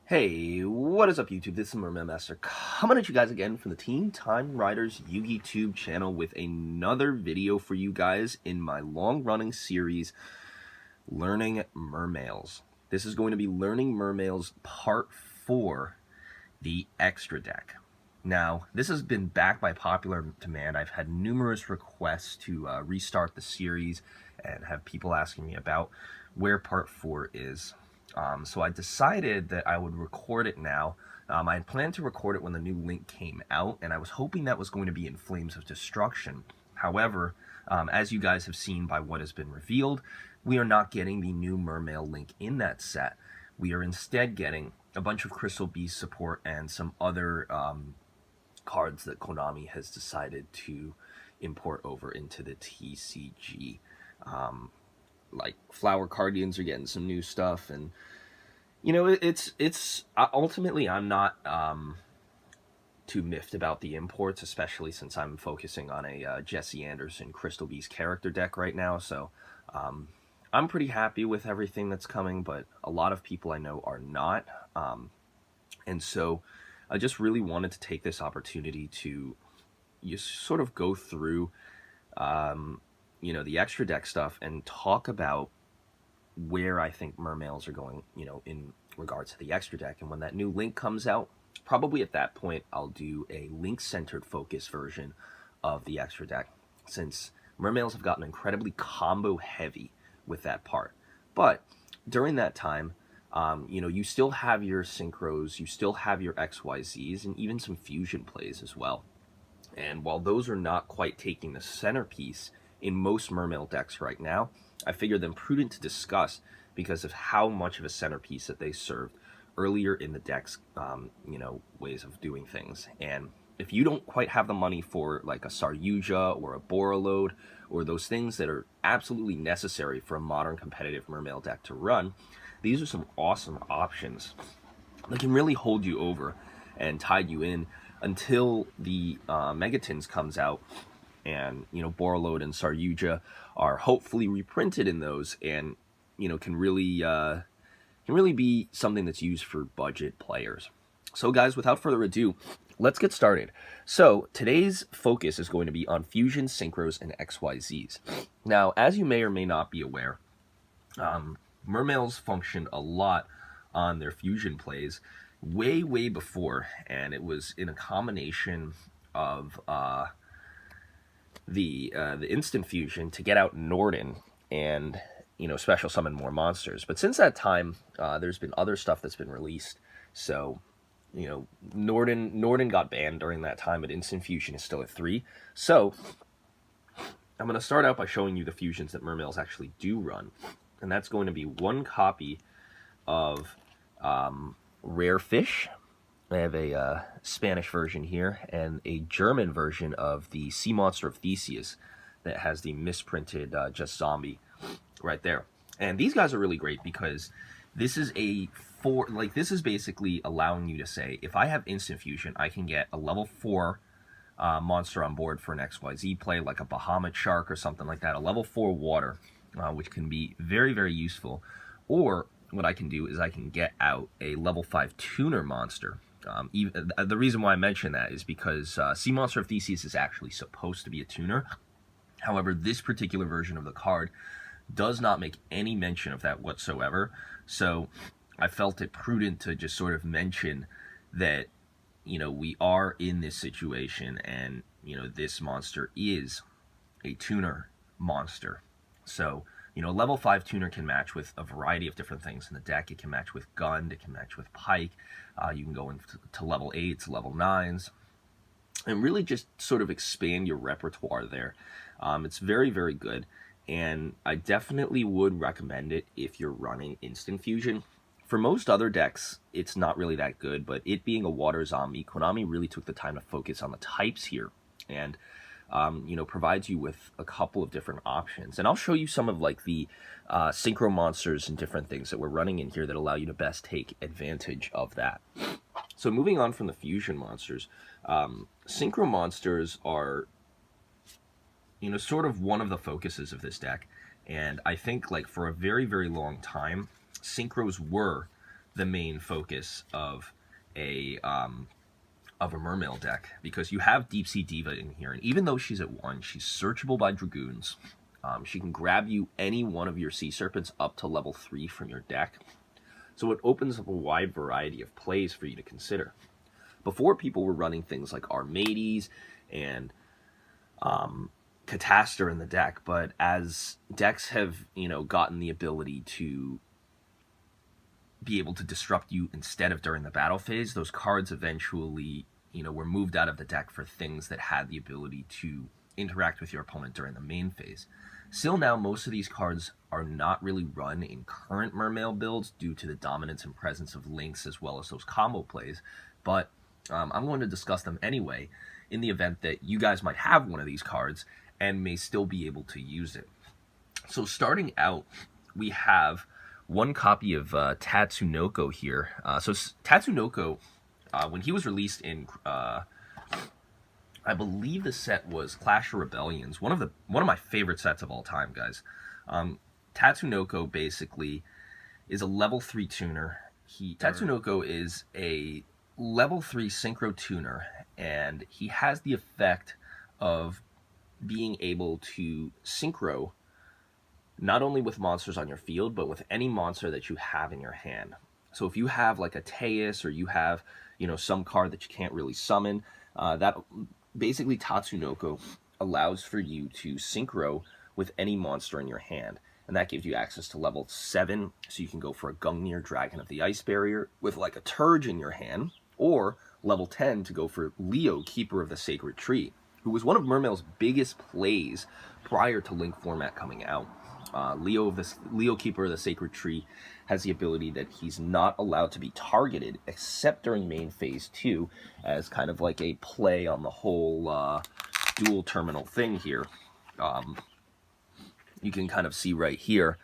Hey, what is up YouTube? This is Mermail Master coming at you guys again from the Teen Time Riders YouTube channel with another video for you guys in my long-running series, Learning Mermails. This is going to be Learning Mermails Part 4, the Extra Deck. Now, this has been backed by popular demand. I've had numerous requests to restart the series and have people asking me about where Part 4 is. So I decided that I would record it now. I had planned to record it when the new link came out, and I was hoping that was going to be in Flames of Destruction. However, as you guys have seen by what has been revealed, we are not getting the new Mermail link in that set. We are instead getting a bunch of Crystal Beast support and some other cards that Konami has decided to import over into the TCG. Like Flower Guardians are getting some new stuff, and you know, it's ultimately I'm not too miffed about the imports, especially since I'm focusing on a Jesse Anderson Crystal Beast character deck right now. So I'm pretty happy with everything that's coming, but a lot of people I know are not, and so I just really wanted to take this opportunity to sort of go through you know, the extra deck stuff and talk about where I think Mermails are going, you know, in regards to the extra deck. And when that new link comes out, probably at that point, I'll do a link-centered focus version of the extra deck, since Mermails have gotten incredibly combo heavy with that part. But during that time, you know, you still have your Synchros, you still have your XYZs, and even some fusion plays as well. And while those are not quite taking the centerpiece in most Mermail decks right now, I figure them prudent to discuss because of how much of a centerpiece that they served earlier in the deck's, you know, ways of doing things. And if you don't quite have the money for like a Saryuja or a Borreload, or those things that are absolutely necessary for a modern competitive Mermail deck to run, these are some awesome options that can really hold you over and tide you in until the Megatins comes out. And, you know, Borreload and Saryuja are hopefully reprinted in those, and, you know, can really be something that's used for budget players. So guys, without further ado, let's get started. So today's focus is going to be on Fusion, Synchros, and XYZs. Now, as you may or may not be aware, Mermails functioned a lot on their Fusion plays way before, and it was in a combination of the instant fusion to get out Norden and, you know, special summon more monsters. But since that time, there's been other stuff that's been released. So, you know, Norden got banned during that time, but instant fusion is still at 3. So I'm going to start out by showing you the fusions that Mermails actually do run, and that's going to be one copy of Rare Fish. I have a Spanish version here and a German version of the Sea Monster of Theseus that has the misprinted Just Zombie right there. And these guys are really great because this is this is basically allowing you to say, if I have instant fusion, I can get a level 4 monster on board for an XYZ play, like a Bahamut Shark or something like that, a level 4 water, which can be very useful. Or what I can do is I can get out a level 5 tuner monster. The reason why I mention that is because Sea Monster of Theseus is actually supposed to be a tuner. However, this particular version of the card does not make any mention of that whatsoever. So I felt it prudent to just sort of mention that, you know, we are in this situation, and, you know, this monster is a tuner monster. So, you know, level 5 tuner can match with a variety of different things in the deck. It can match with Gund, it can match with Pike. You can go into level 8s, level 9s, and really just sort of expand your repertoire there. It's very good, and I definitely would recommend it if you're running instant fusion. For most other decks, it's not really that good, but it being a water zombie, Konami really took the time to focus on the types here, and you know, provides you with a couple of different options. And I'll show you some of like the synchro monsters and different things that we're running in here that allow you to best take advantage of that. So moving on from the fusion monsters, synchro monsters are, you know, sort of one of the focuses of this deck. And I think, like, for a very long time, synchros were the main focus of a Mermail deck, because you have Deep Sea Diva in here, and even though she's at 1, she's searchable by Dragoons. She can grab you any one of your Sea Serpents up to level 3 from your deck. So it opens up a wide variety of plays for you to consider. Before, people were running things like Armades and Catastor in the deck, but as decks have, gotten the ability to be able to disrupt you instead of during the battle phase, those cards eventually, were moved out of the deck for things that had the ability to interact with your opponent during the main phase. Still now, most of these cards are not really run in current Mermail builds due to the dominance and presence of links as well as those combo plays, but I'm going to discuss them anyway in the event that you guys might have one of these cards and may still be able to use it. So starting out, we have one copy of Tatsunoko here. So Tatsunoko, when he was released in, I believe the set was Clash of Rebellions, one of my favorite sets of all time, guys. Tatsunoko basically is a level 3 tuner. Tatsunoko is a level 3 synchro tuner, and he has the effect of being able to synchro not only with monsters on your field, but with any monster that you have in your hand. So if you have like a Teus, or you have, some card that you can't really summon, that basically Tatsunoko allows for you to synchro with any monster in your hand. And that gives you access to level 7, so you can go for a Gungnir, Dragon of the Ice Barrier, with like a Turge in your hand, or level 10 to go for Leo, Keeper of the Sacred Tree, who was one of Mermail's biggest plays prior to Link format coming out. Leo, Keeper of the Sacred Tree, has the ability that he's not allowed to be targeted except during main phase 2, as kind of like a play on the whole dual terminal thing here. You can kind of see right here,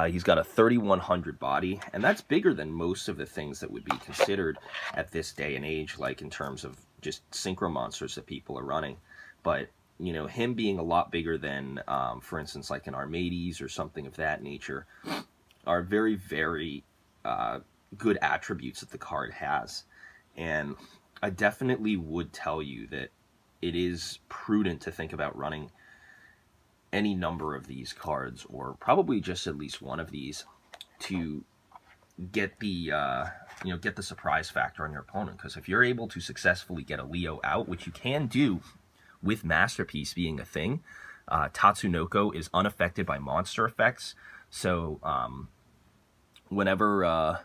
he's got a 3100 body, and that's bigger than most of the things that would be considered at this day and age, like in terms of just synchro monsters that people are running. But him being a lot bigger than, for instance, like an Armades or something of that nature, are very, very good attributes that the card has. And I definitely would tell you that it is prudent to think about running any number of these cards, or probably just at least one of these, to get the get the surprise factor on your opponent. Because if you're able to successfully get a Leo out, which you can do with Masterpiece being a thing, Tatsunoko is unaffected by monster effects. So whenever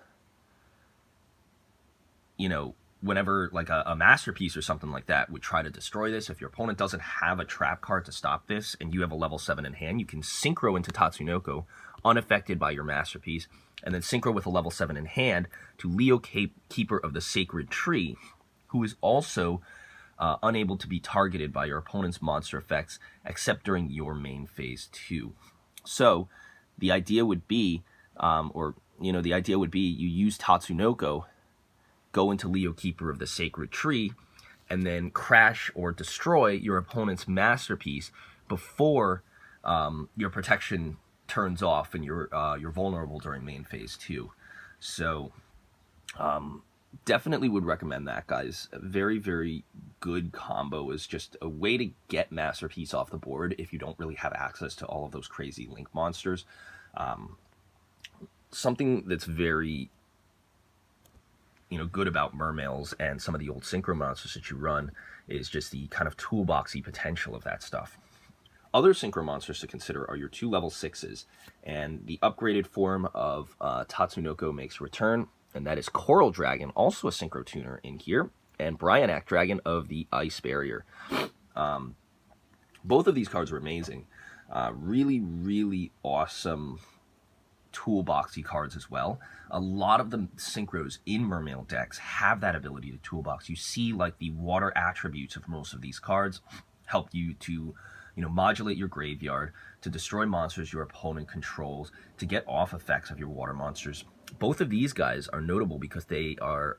like a Masterpiece or something like that would try to destroy this, if your opponent doesn't have a trap card to stop this and you have a level 7 in hand, you can synchro into Tatsunoko unaffected by your Masterpiece, and then synchro with a level 7 in hand to Leo, Keeper of the Sacred Tree, who is also unable to be targeted by your opponent's monster effects except during your main phase 2. So the idea would be, you use Tatsunoko, go into Leo, Keeper of the Sacred Tree, and then crash or destroy your opponent's Masterpiece before your protection turns off and you're vulnerable during main phase 2. So definitely would recommend that, guys. A very, very good combo, is just a way to get Masterpiece off the board if you don't really have access to all of those crazy Link monsters. Something that's very good about Mermails and some of the old synchro monsters that you run is just the kind of toolboxy potential of that stuff. Other synchro monsters to consider are your 2 level 6s, and the upgraded form of Tatsunoko makes a return, and that is Coral Dragon, also a synchro tuner in here, and Bryanak Dragon of the Ice Barrier. Both of these cards are amazing. Really, really awesome toolboxy cards as well. A lot of the synchros in Mermail decks have that ability to toolbox. You see, like, the water attributes of most of these cards help you to modulate your graveyard, to destroy monsters your opponent controls, to get off effects of your water monsters. Both of these guys are notable because they are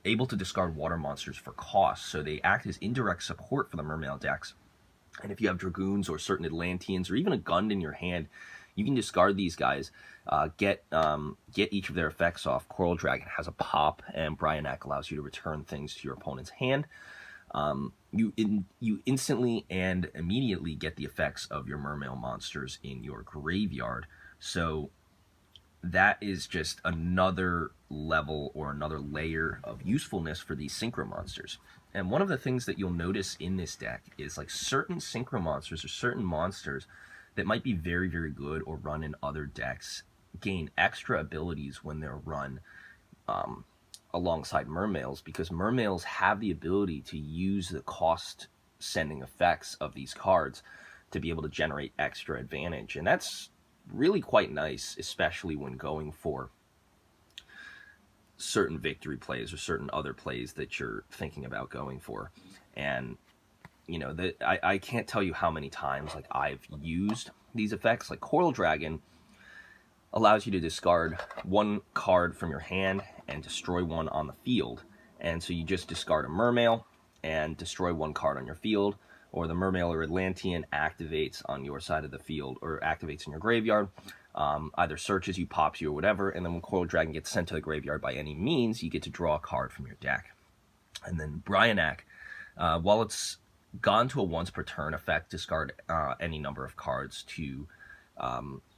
able to discard water monsters for cost, so they act as indirect support for the Mermail decks. And if you have Dragoons or certain Atlanteans or even a Gund in your hand, You can discard these guys, get each of their effects off. Coral Dragon has a pop, and Bryanak allows you to return things to your opponent's hand. You instantly and immediately get the effects of your mermail monsters in your graveyard. So that is just another level or another layer of usefulness for these synchro monsters. And one of the things that you'll notice in this deck is like certain synchro monsters or certain monsters that might be very, very good or run in other decks gain extra abilities when they're run alongside mermails, because mermails have the ability to use the cost sending effects of these cards to be able to generate extra advantage. And that's really quite nice, especially when going for certain victory plays or certain other plays that you're thinking about going for. And you know, I can't tell you how many times like I've used these effects. Like Coral Dragon allows you to discard one card from your hand and destroy one on the field. And so you just discard a mermail and destroy one card on your field, or the mermail or Atlantean activates on your side of the field or activates in your graveyard, either searches you, pops you, or whatever. And then when Coral Dragon gets sent to the graveyard by any means, you get to draw a card from your deck. And then Bryanak, while it's gone to a once per turn effect, discard any number of cards to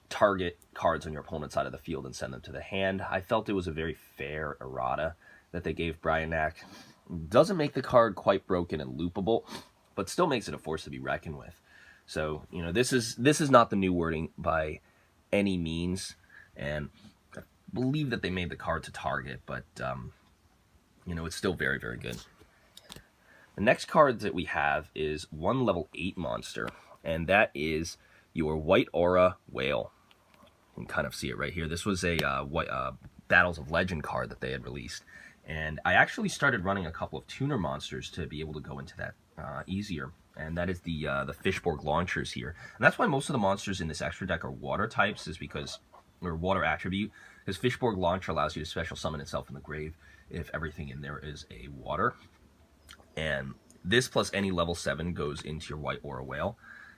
target cards on your opponent's side of the field and send them to the hand. I felt it was a very fair errata that they gave Bryanak. Doesn't make the card quite broken and loopable, but still makes it a force to be reckoned with. So, you know, this is not the new wording by any means, and I believe that they made the card to target, but you know, it's still very, very good. The next card that we have is one level 8 monster, and that is your White Aura Whale. You can kind of see it right here. This was a Battles of Legend card that they had released, and I actually started running a couple of tuner monsters to be able to go into that easier, and that is the Fishborg launchers here. And that's why most of the monsters in this extra deck are water types, is because, or water attribute, because Fishborg launcher allows you to special summon itself in the grave if everything in there is a water. And this plus any level 7 goes into your White Aura Whale.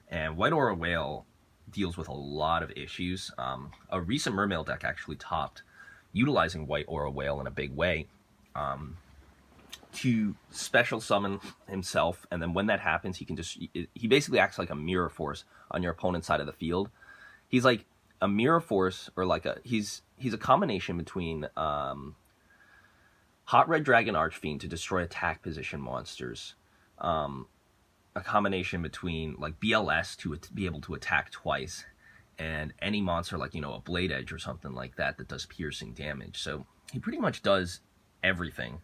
And White Aura Whale deals with a lot of issues. A recent Mermail deck actually topped utilizing White Aura Whale in a big way to special summon himself. And then when that happens, he basically acts like a mirror force on your opponent's side of the field. He's like a mirror force, or like he's a combination between Hot Red Dragon Archfiend to destroy attack position monsters, a combination between like BLS to be able to attack twice, and any monster like, you know, a Blade Edge or something like that that does piercing damage. So he pretty much does everything.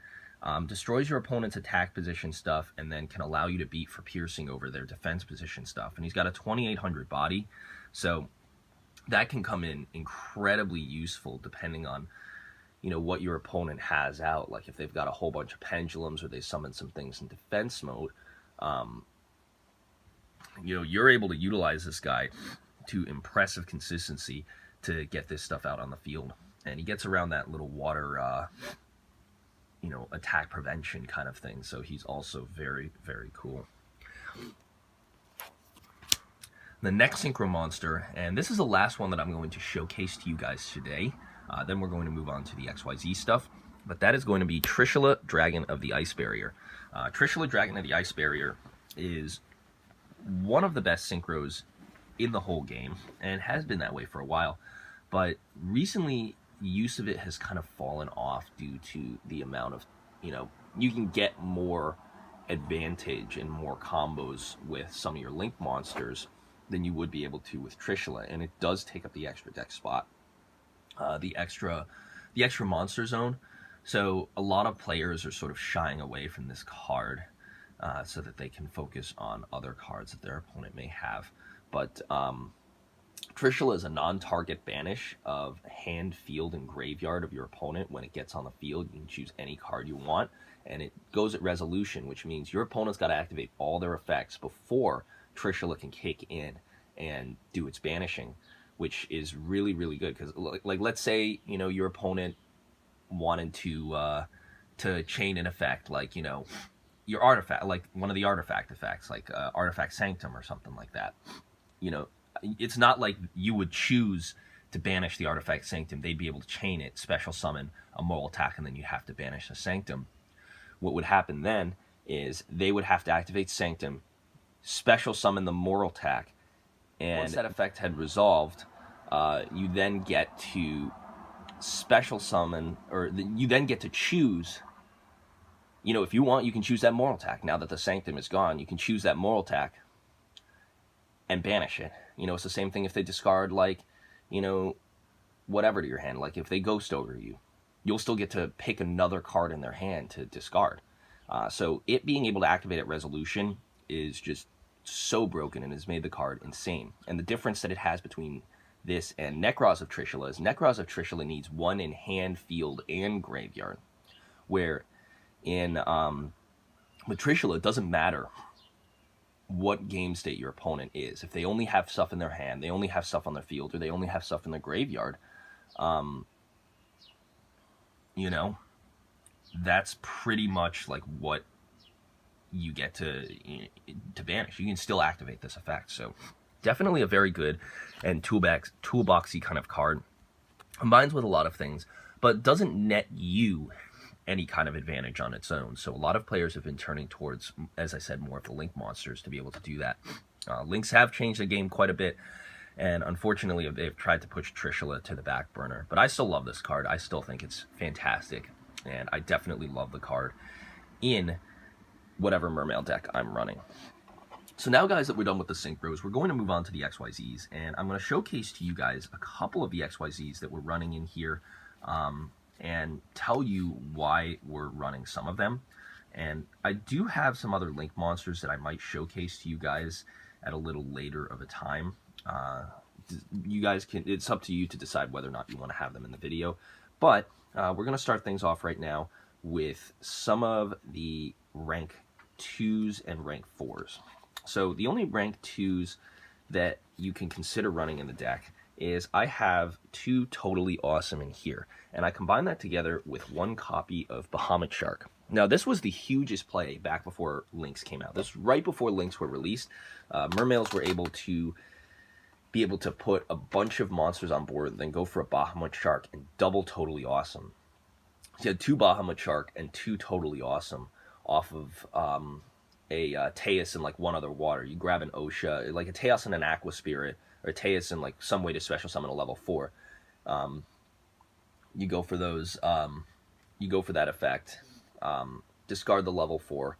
Destroys your opponent's attack position stuff, and then can allow you to beat for piercing over their defense position stuff. And he's got a 2800 body, so that can come in incredibly useful depending on, you know, what your opponent has out. Like if they've got a whole bunch of pendulums, or they summon some things in defense mode, you know, you're able to utilize this guy to impressive consistency to get this stuff out on the field. And he gets around that little water, you know, attack prevention kind of thing. So he's also very, very cool. The next synchro monster, and this is the last one that I'm going to showcase to you guys today. Then we're going to move on to the XYZ stuff. But that is going to be Trishula, Dragon of the Ice Barrier. Trishula, Dragon of the Ice Barrier is one of the best synchros in the whole game, and has been that way for a while. But recently, use of it has kind of fallen off due to the amount of, you know, you can get more advantage and more combos with some of your link monsters than you would be able to with Trishula, and it does take up the extra deck spot, the extra monster zone. So a lot of players are sort of shying away from this card so that they can focus on other cards that their opponent may have. But Trishula is a non-target banish of hand, field, and graveyard of your opponent. When it gets on the field, you can choose any card you want, and it goes at resolution, which means your opponent's got to activate all their effects before Trishula can kick in and do its banishing, which is really, really good. Because, like, let's say, you know, your opponent wanted to chain an effect, like, you know, your artifact, like one of the artifact effects, like Artifact Sanctum or something like that. You know, it's not like you would choose to banish the artifact Sanctum. They'd be able to chain it, special summon a moral attack, and then you have to banish the Sanctum. What would happen then is they would have to activate Sanctum, special summon the moral attack, and once that effect had resolved, you then get to special summon, or you then get to choose. You know, if you want, you can choose that moral attack. Now that the Sanctum is gone, you can choose that moral attack and banish it. You know, it's the same thing if they discard, like, you know, whatever to your hand. Like, if they ghost over you, you'll still get to pick another card in their hand to discard. So it being able to activate at resolution is just so broken and has made the card insane. And the difference that it has between this and Necros of Trishula is Necros of Trishula needs one in hand, field, and graveyard. Where in with Trishula, it doesn't matter what game state your opponent is. If they only have stuff in their hand, they only have stuff on their field, or they only have stuff in their graveyard, you know, that's pretty much like what you get to banish. You can still activate this effect. So definitely a very good and toolboxy kind of card. Combines with a lot of things, but doesn't net you any kind of advantage on its own. So a lot of players have been turning towards, as I said, more of the Link monsters to be able to do that. Links have changed the game quite a bit, and unfortunately they've tried to push Trishula to the back burner. But I still love this card. I still think it's fantastic, and I definitely love the card in whatever Mermail deck I'm running. So now, guys, that we're done with the Synchros, we're going to move on to the XYZs, and I'm going to showcase to you guys a couple of the XYZs that we're running in here, and tell you why we're running some of them. And I do have some other Link monsters that I might showcase to you guys at a little later of a time. You guys can, it's up to you to decide whether or not you want to have them in the video. But we're going to start things off right now with some of the rank 2s and rank 4s. So the only rank 2s that you can consider running in the deck is I have 2 Totally Awesome in here, and I combine that together with 1 copy of Bahamut Shark. Now, this was the hugest play back before Links came out. This was right before Links were released. Mermails were able to put a bunch of monsters on board, then go for a Bahamut Shark and double Totally Awesome. So you had 2 Bahamut Shark and 2 Totally Awesome off of a Teus and like 1 other water. You grab an Osha, like a Teus and an Aqua Spirit, or Teus and like some way to special summon a level 4. You go for those, you go for that effect, discard the level 4,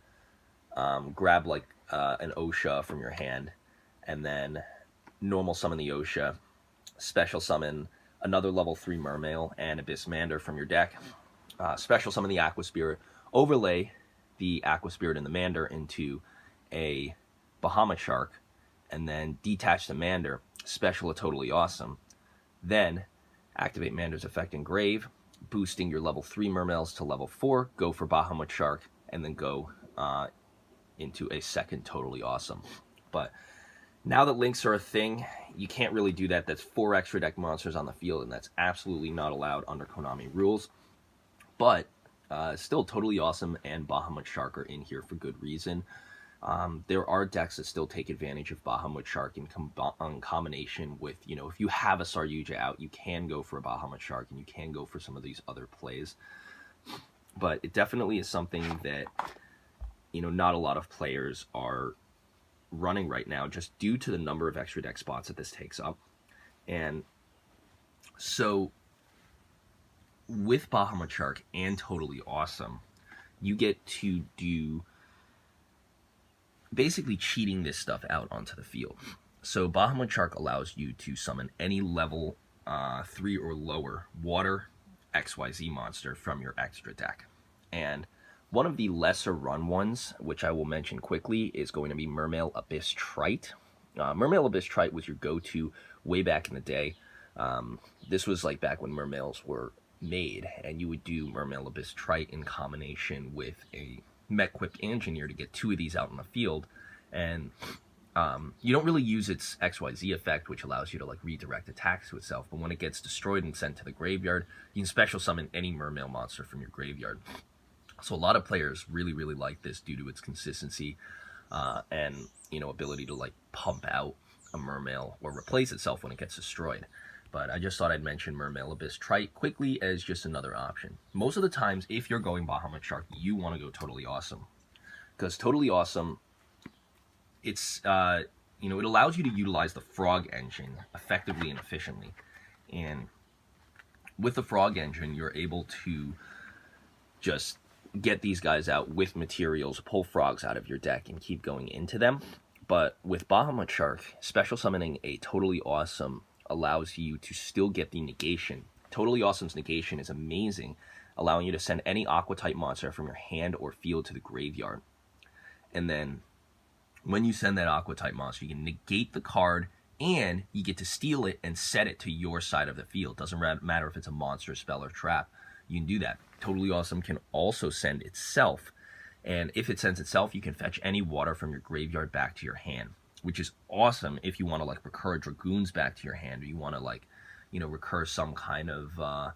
grab like an Osha from your hand, and then normal summon the Osha, special summon another level 3 Mermail and Abyss Mander from your deck, special summon the Aqua Spirit, overlay the Aqua Spirit and the Mander into a Bahamut Shark, and then detach the Mander, special a Totally Awesome, then activate Mander's effect in Grave, boosting your level 3 Mermails to level 4, go for Bahamut Shark, and then go into a second Totally Awesome. But now that Links are a thing, you can't really do that. That's 4 extra deck monsters on the field, and that's absolutely not allowed under Konami rules. But still, Totally Awesome and Bahamut Shark are in here for good reason. There are decks that still take advantage of Bahamut Shark in combination with, you know, if you have a Saryuja out, you can go for a Bahamut Shark and you can go for some of these other plays. But it definitely is something that, you know, not a lot of players are running right now just due to the number of extra deck spots that this takes up. And so with Bahamut Shark and Totally Awesome, you get to do basically cheating this stuff out onto the field. So Bahamut Shark allows you to summon any level 3 or lower water XYZ monster from your extra deck. And one of the lesser run ones, which I will mention quickly, is going to be Mermail Abyss Trite. Mermail Abyss Trite was your go-to way back in the day. This was like back when Mermails were made, and you would do Mermail Abyss Trite in combination with a Mech-equipped Engineer to get 2 of these out on the field. And you don't really use its XYZ effect, which allows you to like redirect attacks to itself, but when it gets destroyed and sent to the graveyard, you can special summon any Mermail monster from your graveyard. So a lot of players really like this due to its consistency and, you know, ability to like pump out a Mermail or replace itself when it gets destroyed. But I just thought I'd mention Mermail Abyss Trite quickly as just another option. Most of the times, if you're going Bahamut Shark, you want to go Totally Awesome. Because Totally Awesome, it's, you know, it allows you to utilize the Frog engine effectively and efficiently. And with the Frog engine, you're able to just get these guys out with materials, pull frogs out of your deck, and keep going into them. But with Bahamut Shark, special summoning a Totally Awesome allows you to still get the negation. Totally Awesome's negation is amazing, allowing you to send any Aqua-type monster from your hand or field to the graveyard. And then, when you send that Aqua-type monster, you can negate the card, and you get to steal it and set it to your side of the field. Doesn't matter if it's a monster, spell, or trap. You can do that. Totally Awesome can also send itself, and if it sends itself, you can fetch any water from your graveyard back to your hand, which is awesome if you want to, like, recur Dragoons back to your hand, or you want to, like, you know, recur some kind of,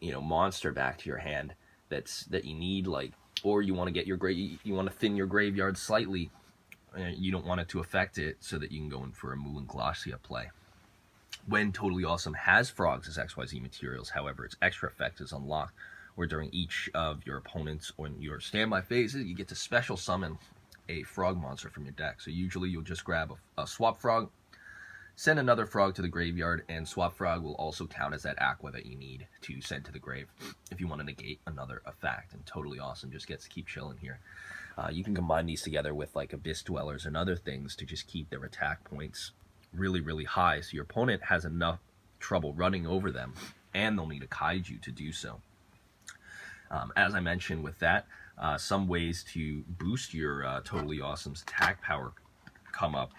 you know, monster back to your hand that you need, like, or you want to get you want to thin your graveyard slightly, you don't want it to affect it, so that you can go in for a Mulan Glossia play. When Totally Awesome has frogs as XYZ materials, however, its extra effect is unlocked, where during each of your opponents or your standby phases, you get to special summon a frog monster from your deck. So usually you'll just grab a swap frog, send another frog to the graveyard, and swap frog will also count as that aqua that you need to send to the grave if you want to negate another effect. And Totally Awesome just gets to keep chilling here. You can combine these together with, like, Abyss Dwellers and other things to just keep their attack points really, really high, so your opponent has enough trouble running over them, and they'll need a kaiju to do so. As I mentioned with that, some ways to boost your Totally Awesome's attack power come up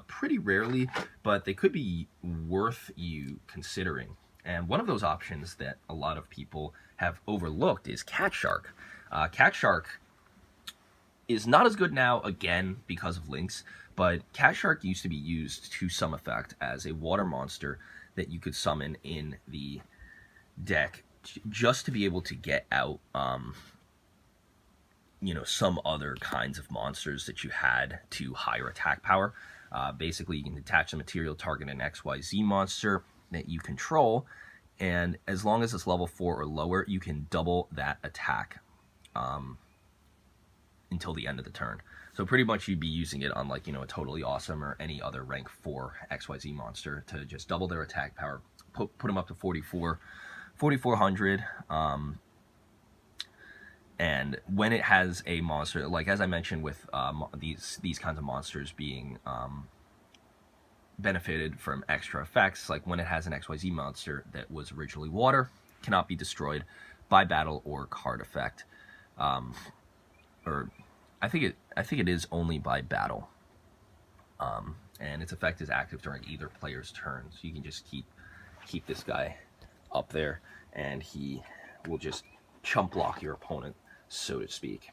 pretty rarely, but they could be worth you considering. And one of those options that a lot of people have overlooked is Cat Shark. Cat Shark is not as good now, again, because of links, but Cat Shark used to be used to some effect as a water monster that you could summon in the deck just to be able to get out, you know, some other kinds of monsters that you had to higher attack power. Basically, you can detach the material, target an XYZ monster that you control, and as long as it's level 4 or lower, you can double that attack until the end of the turn. So pretty much you'd be using it on, like, you know, a Totally Awesome or any other rank 4 XYZ monster to just double their attack power, put them up to 4,400. And when it has a monster, like as I mentioned with these kinds of monsters being benefited from extra effects, like when it has an XYZ monster that was originally water, cannot be destroyed by battle or card effect, or I think it is only by battle, and its effect is active during either player's turn. So you can just keep this guy up there, and he will just chump block your opponent, so to speak.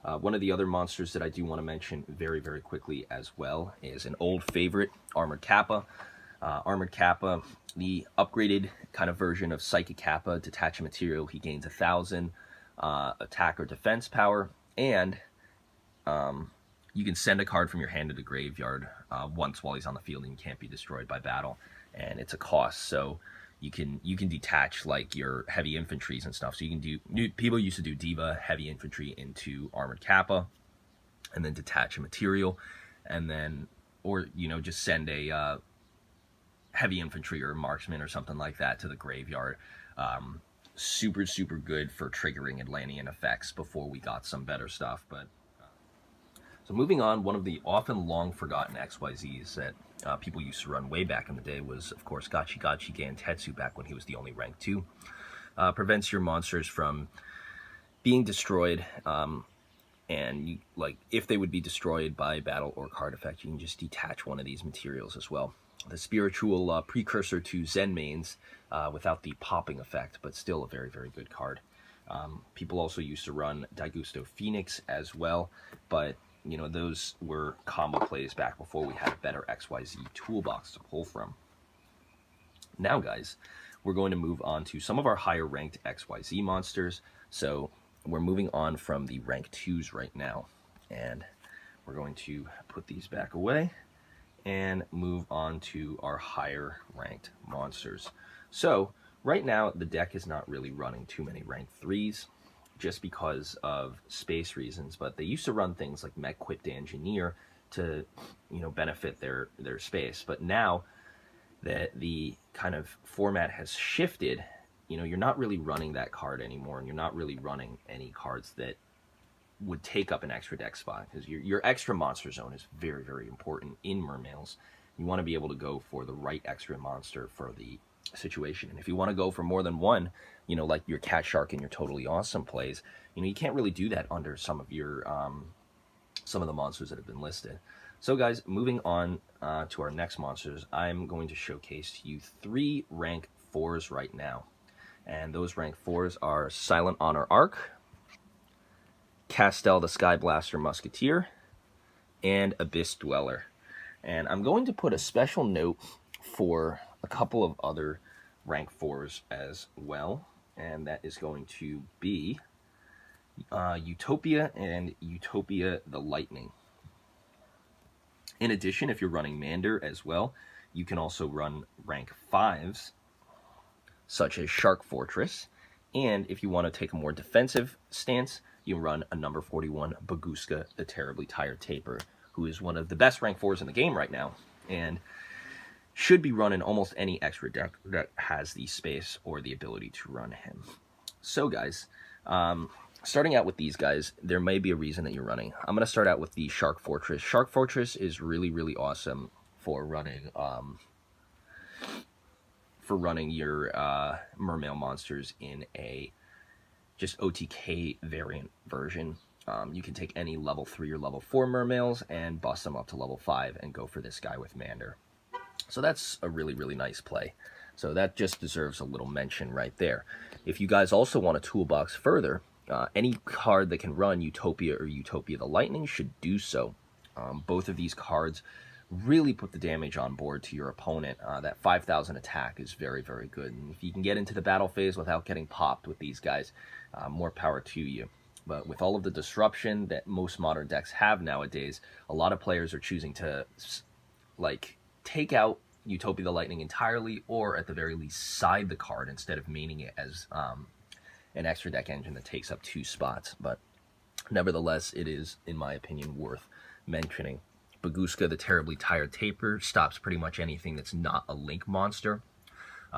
One of the other monsters that I do want to mention very, very quickly as well is an old favorite, Armored Kappa. Armored Kappa, the upgraded kind of version of Psychic Kappa. Detach a material, he gains 1,000 attack or defense power, and you can send a card from your hand to the graveyard once while he's on the field, and can't be destroyed by battle, and it's a cost. So you can detach, like, your heavy infantries and stuff. So you can do, people used to do Diva heavy infantry into Armored Kappa, and then detach a material, and then, or, you know, just send a heavy infantry or marksman or something like that to the graveyard. Super, super good for triggering Atlantean effects before we got some better stuff. But so moving on, one of the often long forgotten XYZs that people used to run way back in the day was, of course, Gachi Gantetsu, back when he was the only rank 2. Prevents your monsters from being destroyed, and you, like, if they would be destroyed by battle or card effect, you can just detach one of these materials as well. The spiritual precursor to Zen mains, without the popping effect, but still a very, very good card. People also used to run Daigusto Phoenix as well, but you know, those were combo plays back before we had a better XYZ toolbox to pull from. Now, guys, we're going to move on to some of our higher ranked XYZ monsters. So we're moving on from the rank 2s right now, and we're going to put these back away, and move on to our higher ranked monsters. So right now the deck is not really running too many rank 3s just because of space reasons, but they used to run things like Mech Equipped Engineer to, you know, benefit their space. But now that the kind of format has shifted, you know, you're not really running that card anymore, and you're not really running any cards that would take up an extra deck spot, because your extra monster zone is very, very important in Mermails. You want to be able to go for the right extra monster for the situation. And if you want to go for more than one, you know, like your Cat Shark and your Totally Awesome plays, you know, you can't really do that under some of your some of the monsters that have been listed. So guys, moving on to our next monsters, I'm going to showcase to you 3 rank 4s right now. And those rank 4s are Silent Honor Arc, Castel the Sky Blaster Musketeer, and Abyss Dweller. And I'm going to put a special note for a couple of other rank 4s as well, and that is going to be Utopia and Utopia the Lightning. In addition, if you're running Mander as well, you can also run rank 5s, such as Shark Fortress. And if you want to take a more defensive stance, you run a number 41 Baguska, the Terribly Tired Taper, who is one of the best rank 4s in the game right now, and should be running almost any extra deck that has the space or the ability to run him. So guys, starting out with these guys, there may be a reason that you're running. I'm going to start out with the Shark Fortress. Shark Fortress is really, really awesome for running your Mermail monsters in a just OTK variant version. You can take any level 3 or level 4 Mermails and bust them up to level 5 and go for this guy with Mander. So that's a really, really nice play. So that just deserves a little mention right there. If you guys also want a toolbox further, any card that can run Utopia or Utopia the Lightning should do so. Both of these cards really put the damage on board to your opponent. That 5,000 attack is very, very good. And if you can get into the battle phase without getting popped with these guys, more power to you. But with all of the disruption that most modern decks have nowadays, a lot of players are choosing to like take out Utopia the Lightning entirely, or at the very least side the card instead of maining it as an extra deck engine that takes up 2 spots. But nevertheless, it is, in my opinion, worth mentioning. Baguska, the Terribly Tired Taper, stops pretty much anything that's not a Link monster,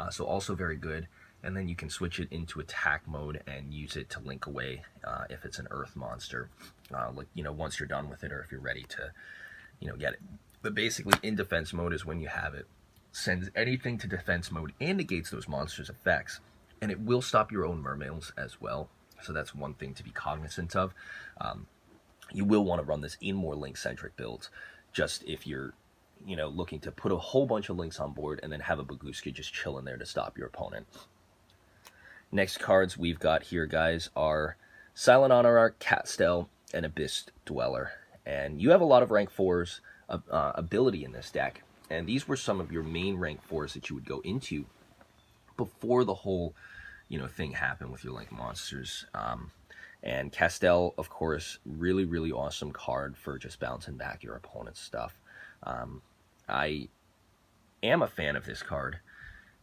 so also very good. And then you can switch it into attack mode and use it to link away if it's an Earth monster, like, you know, once you're done with it, or if you're ready to, you know, get it. But basically, in defense mode is when you have it. Sends anything to defense mode and negates those monsters' effects. And it will stop your own Mermails as well. So that's one thing to be cognizant of. You will want to run this in more Link-centric builds, just if you're, you know, looking to put a whole bunch of Links on board and then have a Baguska just chilling there to stop your opponent. Next cards we've got here, guys, are Silent Honor Arc, Castel, and Abyss Dweller. And you have a lot of rank 4s ability in this deck. And these were some of your main rank 4s that you would go into before the whole, you know, thing happened with your Link monsters. And Castel, of course, really, really awesome card for just bouncing back your opponent's stuff. I am a fan of this card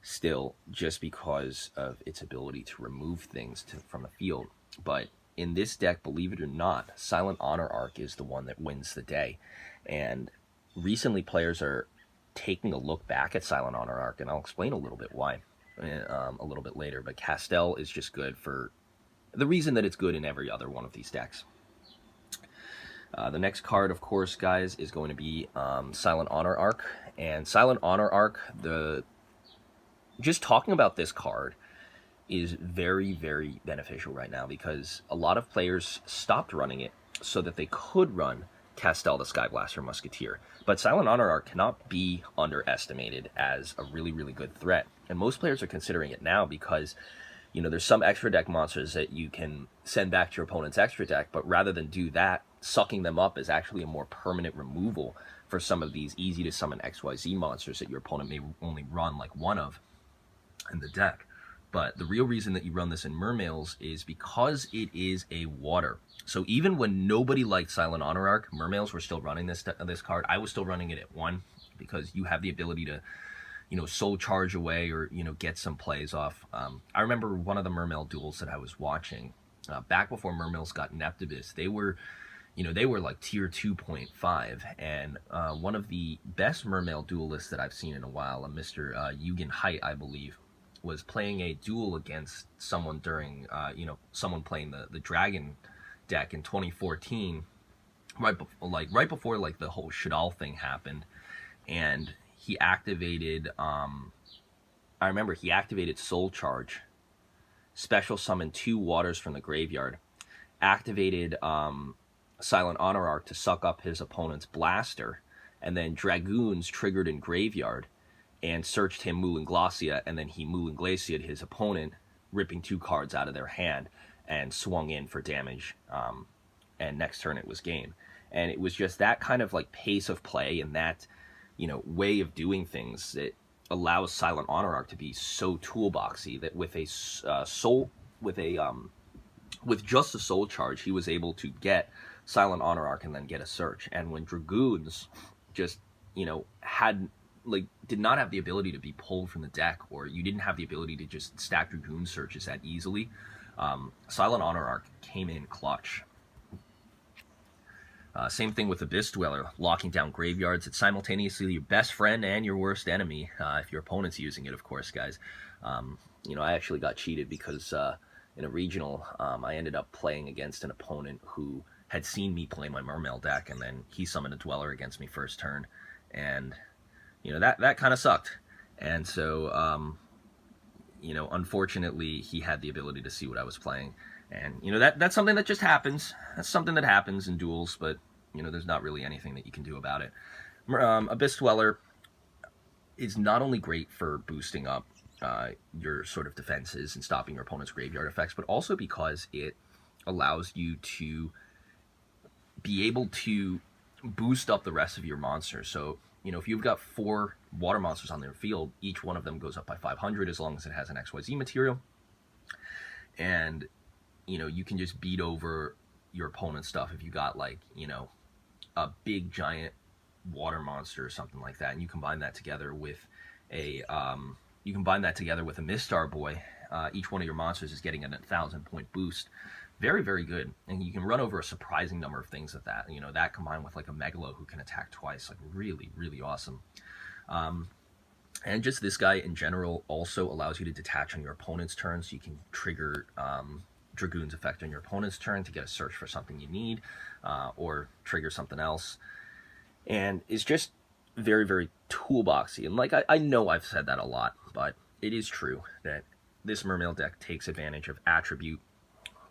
still, just because of its ability to remove things from the field. But in this deck, believe it or not, Silent Honor Arc is the one that wins the day. And recently players are taking a look back at Silent Honor Arc, and I'll explain a little bit why a little bit later. But Castel is just good for the reason that it's good in every other one of these decks. The next card, of course, guys, is going to be Silent Honor Arc. And Silent Honor Arc, just talking about this card is very, very beneficial right now, because a lot of players stopped running it so that they could run Castel the Sky Blaster Musketeer. But Silent Honor Arc cannot be underestimated as a really, really good threat. And most players are considering it now because, you know, there's some extra deck monsters that you can send back to your opponent's extra deck, but rather than do that, sucking them up is actually a more permanent removal for some of these easy to summon XYZ monsters that your opponent may only run like one of in the deck. But the real reason that you run this in Mermails is because it is a water. So even when nobody liked Silent Honor Arc, Mermails were still running this card. I was still running it at 1 because you have the ability to, soul charge away or, get some plays off. I remember one of the Mermail duels that I was watching, back before Mermails got Neptibus. They were like tier 2.5, and one of the best Mermail duelists that I've seen in a while, a Mr. Eugen Height, I believe, was playing a duel against someone during, someone playing the Dragon deck in 2014, right before like the whole Shadal thing happened, and he activated, I remember he activated Soul Charge, special summoned 2 waters from the graveyard, activated Silent Honor Arc to suck up his opponent's blaster, and then Dragoons triggered in graveyard and searched him Moulin Glacia, and then he Moulin Glacia'd his opponent, ripping 2 cards out of their hand, and swung in for damage, and next turn it was game. And it was just that kind of like pace of play and that, way of doing things that allows Silent Honor Arc to be so toolboxy that with with just a Soul Charge, he was able to get Silent Honor Arc and then get a search. And when Dragoons just, did not have the ability to be pulled from the deck, or you didn't have the ability to just stack Dragoon searches that easily, Silent Honor Arc came in clutch. Same thing with Abyss Dweller, locking down graveyards. It's simultaneously your best friend and your worst enemy, if your opponent's using it, of course, guys. I actually got cheated because in a regional, I ended up playing against an opponent who had seen me play my Mermail deck, and then he summoned a Dweller against me first turn, and that kind of sucked. And so unfortunately he had the ability to see what I was playing, and that's something that just happens. That's something that happens in duels, but there's not really anything that you can do about it. Abyss Dweller is not only great for boosting up your sort of defenses and stopping your opponent's graveyard effects, but also because it allows you to be able to boost up the rest of your monsters. So, if you've got 4 water monsters on their field, each one of them goes up by 500 as long as it has an XYZ material. And, you can just beat over your opponent's stuff if you got, like, a big giant water monster or something like that, and you combine that together with a Mistar Boy. Each one of your monsters is getting a 1,000-point boost. Very, very good. And you can run over a surprising number of things with that. That combined with like a Megalo who can attack twice, like really, really awesome. And just this guy in general also allows you to detach on your opponent's turn, so you can trigger Dragoon's effect on your opponent's turn to get a search for something you need, or trigger something else. And it's just very, very toolboxy. And like I know I've said that a lot, but it is true that this Mermail deck takes advantage of attribute,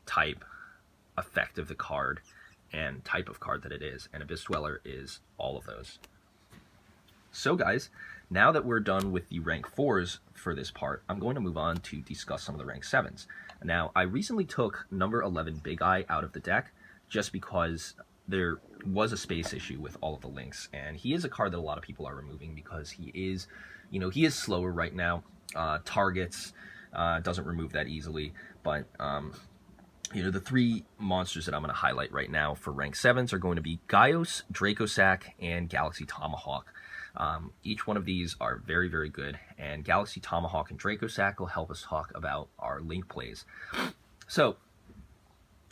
type, effect of the card, and type of card that it is. And Abyss Dweller is all of those. So guys, now that we're done with the rank 4s for this part, I'm going to move on to discuss some of the rank 7s. Now, I recently took number 11 Big Eye out of the deck just because there was a space issue with all of the links, and he is a card that a lot of people are removing because he is, he is slower right now. Targets doesn't remove that easily, but the 3 monsters that I'm going to highlight right now for rank 7s are going to be Gaios, Dracosac, and Galaxy Tomahawk. Each one of these are very, very good, and Galaxy Tomahawk and Dracosac will help us talk about our link plays. So,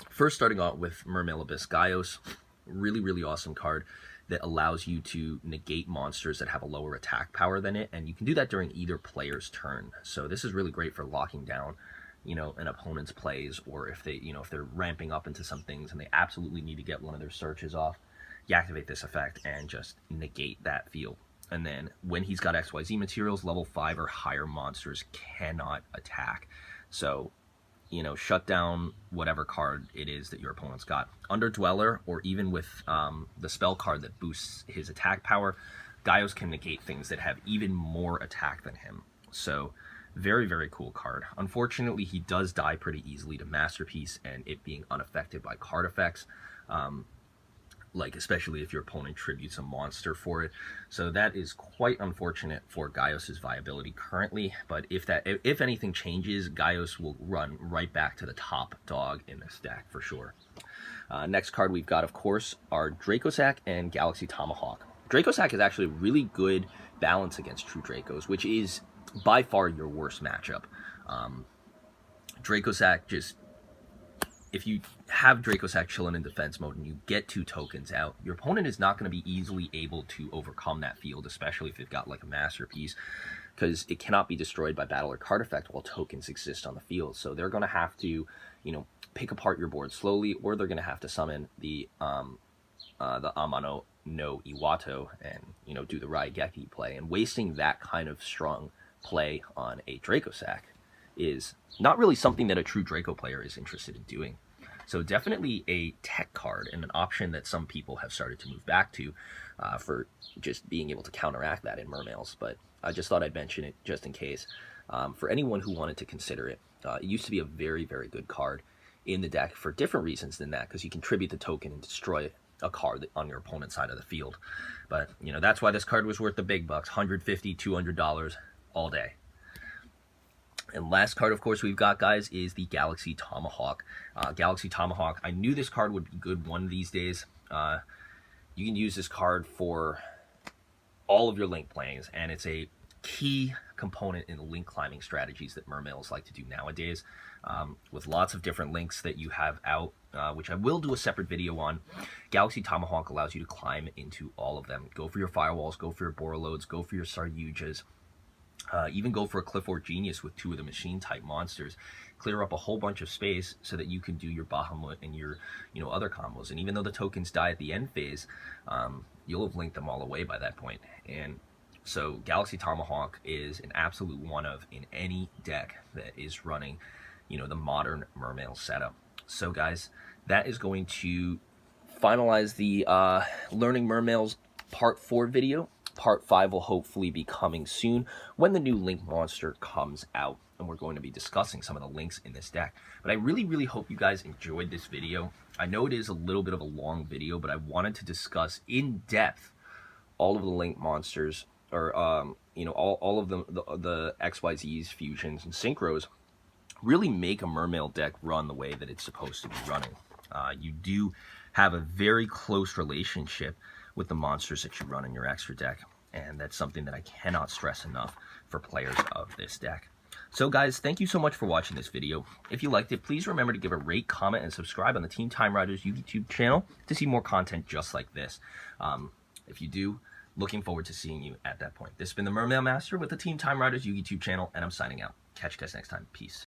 first starting out with Mermail Abyss Gaios, really, really awesome card that allows you to negate monsters that have a lower attack power than it, and you can do that during either player's turn. So this is really great for locking down, an opponent's plays, or if they, if they're ramping up into some things and they absolutely need to get one of their searches off, you activate this effect and just negate that field. And then when he's got XYZ materials, level 5 or higher monsters cannot attack. So, shut down whatever card it is that your opponent's got. Under Dweller, or even with the spell card that boosts his attack power, Gaios can negate things that have even more attack than him. So, very, very cool card. Unfortunately, he does die pretty easily to Masterpiece and it being unaffected by card effects. Especially if your opponent tributes a monster for it. So that is quite unfortunate for Gaios' viability currently, but if anything changes, Gaios will run right back to the top dog in this deck for sure. Next card we've got, of course, are Dracosac and Galaxy Tomahawk. Dracosack is actually a really good balance against True Dracos, which is by far your worst matchup. Dracosack just, if you have Dracosack chilling in defense mode and you get 2 tokens out, your opponent is not going to be easily able to overcome that field, especially if they've got like a masterpiece, because it cannot be destroyed by battle or card effect while tokens exist on the field. So they're going to have to, pick apart your board slowly, or they're going to have to summon the Amano no Iwato and, do the Raigeki play. And wasting that kind of strong play on a Dracosack is not really something that a true Draco player is interested in doing. So definitely a tech card and an option that some people have started to move back to for just being able to counteract that in Mermails. But I just thought I'd mention it just in case. For anyone who wanted to consider it, it used to be a very, very good card in the deck for different reasons than that, because you can tribute the token and destroy a card on your opponent's side of the field. But, that's why this card was worth the big bucks, $150, $200 all day. And last card, of course, we've got, guys, is the Galaxy Tomahawk. Galaxy Tomahawk, I knew this card would be good one of these days. You can use this card for all of your link plays, and it's a key component in the link climbing strategies that Mermails like to do nowadays, with lots of different links that you have out, which I will do a separate video on. Galaxy Tomahawk allows you to climb into all of them. Go for your Firewalls, go for your Borreloads, go for your Saryujas, even go for a Clifford Genius with 2 of the machine-type monsters. Clear up a whole bunch of space so that you can do your Bahamut and your, other combos. And even though the tokens die at the end phase, you'll have linked them all away by that point. And so Galaxy Tomahawk is an absolute one-of in any deck that is running, the modern Mermail setup. So guys, that is going to finalize the Learning Mermails Part 4 video. Part 5 will hopefully be coming soon when the new Link monster comes out, and we're going to be discussing some of the links in this deck. But I really, really hope you guys enjoyed this video. I know it is a little bit of a long video, but I wanted to discuss in depth all of the Link monsters, or all of the XYZs, fusions, and synchros. Really make a Mermail deck run the way that it's supposed to be running. You do have a very close relationship with the monsters that you run in your extra deck, and that's something that I cannot stress enough for players of this deck. So guys, thank you so much for watching this video. If you liked it, please remember to give a rate, comment, and subscribe on the Team Time Riders YouTube channel to see more content just like this. If you do, looking forward to seeing you at that point. This has been the Mermail Master with the Team Time Riders YouTube channel, and I'm signing out. Catch you guys next time. Peace.